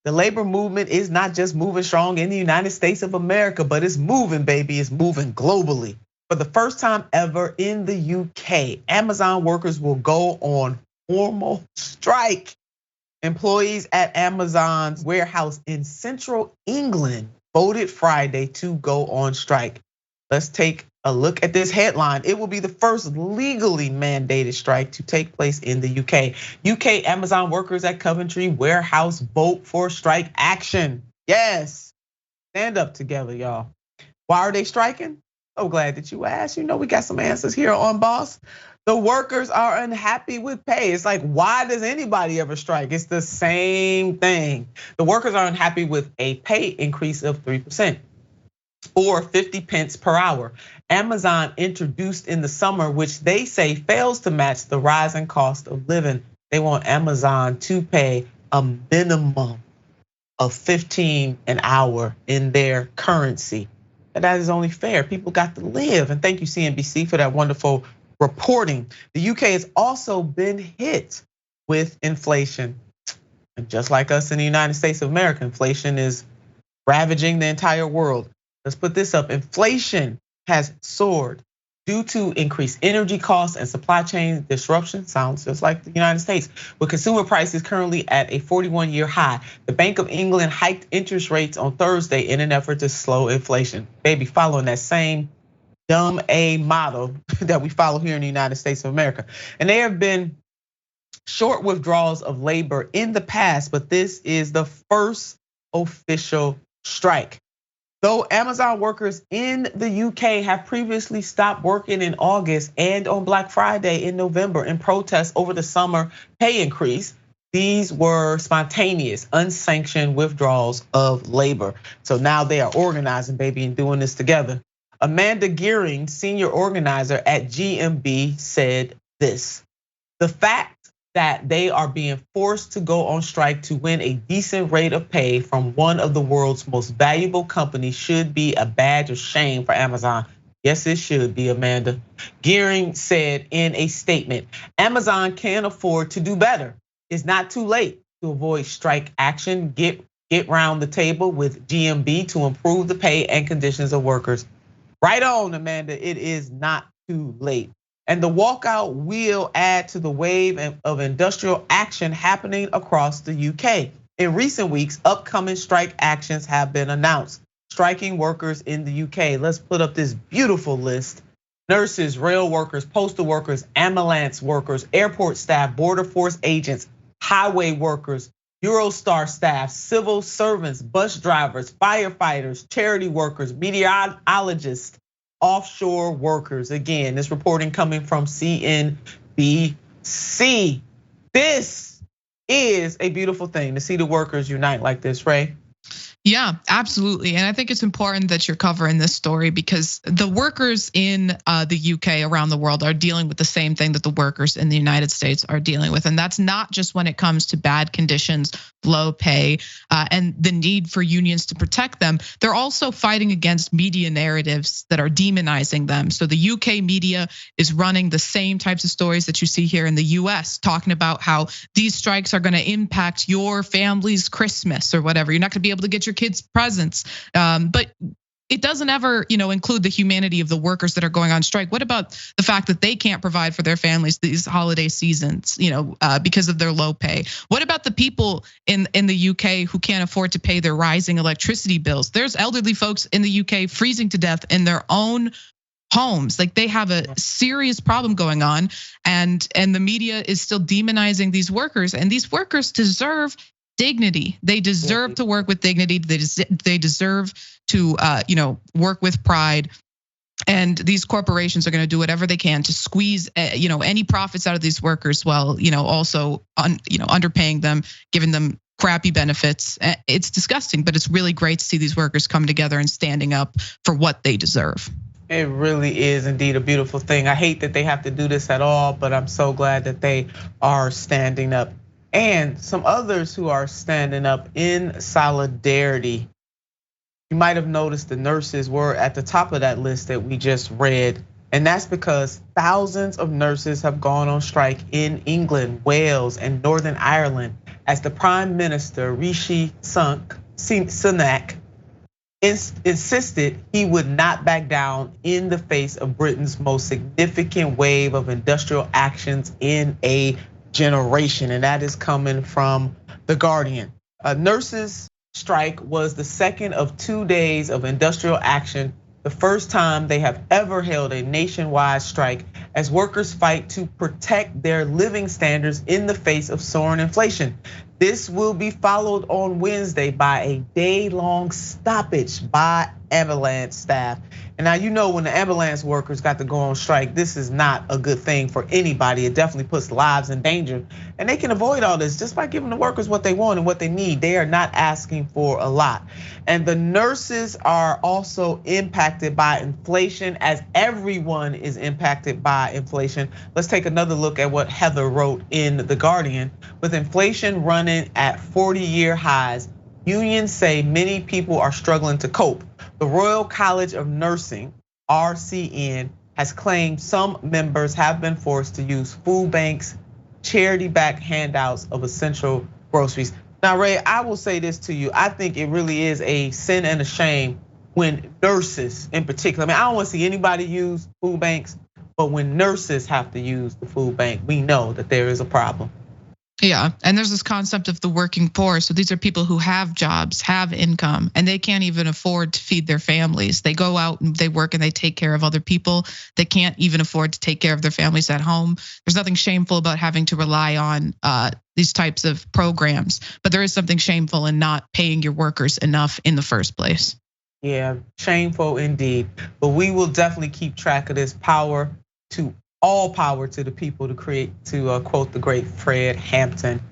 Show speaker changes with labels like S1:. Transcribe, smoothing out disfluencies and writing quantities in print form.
S1: The labor movement is not just moving strong in the United States of America, but it's moving, baby. It's moving globally. For the first time ever in the UK, Amazon workers will go on formal strike. Employees at Amazon's warehouse in central England voted Friday to go on strike. Let's take a look at this headline. It will be the first legally mandated strike to take place in the UK. UK Amazon workers at Coventry warehouse vote for strike action. Yes, stand up together, y'all. Why are they striking? So glad that you asked. You know we got some answers here on Unbossed. The workers are unhappy with pay. It's like, why does anybody ever strike? It's the same thing. The workers are unhappy with a pay increase of 3%. or 50 pence per hour. Amazon introduced in the summer, which they say fails to match the rising cost of living. They want Amazon to pay a minimum of 15 an hour in their currency. And that is only fair. People got to live. And thank you, CNBC, for that wonderful reporting. The UK has also been hit with inflation. And just like us in the United States of America, inflation is ravaging the entire world. Let's put this up. Inflation has soared due to increased energy costs and supply chain disruption. Sounds just like the United States, with consumer prices currently at a 41-year high. The Bank of England hiked interest rates on Thursday in an effort to slow inflation. Baby, following that same dumb A model that we follow here in the United States of America. And there have been short withdrawals of labor in the past, but this is the first official strike. Though Amazon workers in the UK have previously stopped working in August and on Black Friday in November in protest over the summer pay increase, these were spontaneous, unsanctioned withdrawals of labor. So now they are organizing, baby, and doing this together. Amanda Gearing, senior organizer at GMB, said this: the fact that they are being forced to go on strike to win a decent rate of pay from one of the world's most valuable companies should be a badge of shame for Amazon. Yes, it should be, Amanda. Gearing said in a statement, Amazon can afford to do better. It's not too late to avoid strike action. Get round the table with GMB to improve the pay and conditions of workers. Right on, Amanda, it is not too late. And the walkout will add to the wave of industrial action happening across the UK. In recent weeks, upcoming strike actions have been announced. Striking workers in the UK. Let's put up this beautiful list. Nurses, rail workers, postal workers, ambulance workers, airport staff, border force agents, highway workers, Eurostar staff, civil servants, bus drivers, firefighters, charity workers, meteorologists, offshore workers. Again, this reporting coming from CNBC. This is a beautiful thing to see the workers unite like this, Ray.
S2: Yeah, absolutely. And I think it's important that you're covering this story because the workers in the UK around the world are dealing with the same thing that the workers in the United States are dealing with. And that's not just when it comes to bad conditions, low pay, and the need for unions to protect them. They're also fighting against media narratives that are demonizing them. So the UK media is running the same types of stories that you see here in the US, talking about how these strikes are gonna impact your family's Christmas or whatever. You're not gonna be able to get your kids presents, but it doesn't ever, include the humanity of the workers that are going on strike. What about the fact that they can't provide for their families these holiday seasons, because of their low pay? What about the people in the UK who can't afford to pay their rising electricity bills? There's elderly folks in the UK freezing to death in their own homes. Like they have a serious problem going on, and the media is still demonizing these workers, and these workers deserve dignity. They deserve to work with dignity. They deserve to, work with pride. And these corporations are going to do whatever they can to squeeze, any profits out of these workers, while, also, underpaying them, giving them crappy benefits. It's disgusting, but it's really great to see these workers come together and standing up for what they deserve.
S1: It really is indeed a beautiful thing. I hate that they have to do this at all, but I'm so glad that they are standing up. And some others who are standing up in solidarity. You might have noticed the nurses were at the top of that list that we just read. And that's because thousands of nurses have gone on strike in England, Wales, and Northern Ireland as the Prime Minister, Rishi Sunak, insisted he would not back down in the face of Britain's most significant wave of industrial actions in a generation. And that is coming from The Guardian. A nurses' strike was the second of 2 days of industrial action, the first time they have ever held a nationwide strike as workers fight to protect their living standards in the face of soaring inflation. This will be followed on Wednesday by a day-long stoppage by ambulance staff. And now you know when the ambulance workers got to go on strike, this is not a good thing for anybody. It definitely puts lives in danger. And they can avoid all this just by giving the workers what they want and what they need. They are not asking for a lot. And the nurses are also impacted by inflation, as everyone is impacted by inflation. Let's take another look at what Heather wrote in The Guardian. With inflation running at 40-year highs, unions say many people are struggling to cope. The Royal College of Nursing, RCN, has claimed some members have been forced to use food banks, charity-backed handouts of essential groceries. Now, Ray, I will say this to you. I think it really is a sin and a shame when nurses in particular, I mean, I don't want to see anybody use food banks, but when nurses have to use the food bank, we know that there is a problem.
S2: Yeah, and there's this concept of the working poor. So these are people who have jobs, have income, and they can't even afford to feed their families. They go out and they work and they take care of other people. They can't even afford to take care of their families at home. There's nothing shameful about having to rely on these types of programs, but there is something shameful in not paying your workers enough in the first place.
S1: Yeah, shameful indeed. But we will definitely keep track of this. All power to the people to create, to quote the great Fred Hampton.